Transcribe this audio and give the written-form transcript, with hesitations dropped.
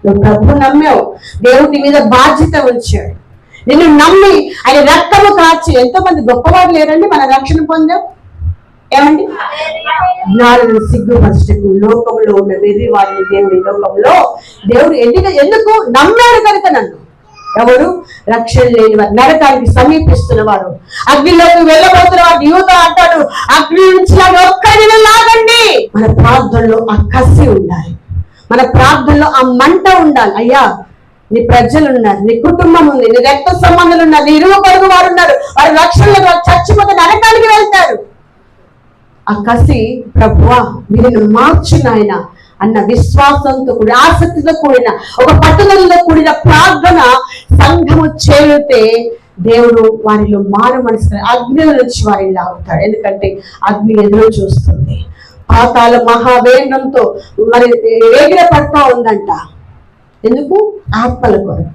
నువ్వు ప్రభు నమ్మావు, దేవుడి మీద బాధ్యత ఉంచాడు. నిన్ను నమ్మి ఆయన రక్తము కాచి, ఎంతో మంది గొప్పవారు లేరండి మన రక్షణ పొందాం. ఏమండి, జ్ఞానులను సిగ్గుపరచటకు లోకంలో ఉన్న వెర్రి వారిని దేవుడి లోకంలో దేవుడు ఎందుకు నమ్మాడు కనుక నన్ను. ఎవరు? రక్షణ లేని వారు, నరకానికి సమీపిస్తున్న వారు, అగ్నిలోకి వెళ్ళబోతున్న వారు. యూద అంటాడు, అగ్ని నుంచి ఒక్కడిని లాగండి. మన ప్రార్థనలో ఆ కసి ఉండాలి, మన ప్రార్థనలో ఆ మంట ఉండాలి. అయ్యా, నీ ప్రజలు ఉన్నారు, నీ కుటుంబం ఉంది, నీ రక్త సంబంధాలు ఉన్నారు, నీ ఇరుగు పొరుగు వారు ఉన్నారు, వారి రక్షణలో చచ్చిపోతే నరకానికి వెళ్తారు. ఆ కసి, ప్రభువా మీరు మార్చు నాయన అన్న విశ్వాసంతో కూడిన, ఆసక్తితో కూడిన, ఒక పట్టుదలతో కూడిన ప్రార్థన సంఘము చేరితే దేవుడు వారిలో మారు మనసు అగ్ని నుంచి వారిని లాగుతాడు. ఎందుకంటే అగ్ని ఎదురు చూస్తుంది. పాతాళ మహావేగంతో మరి ఎగిర పడతా ఉందంట. ఎందుకు? ఆత్మల కొరకు.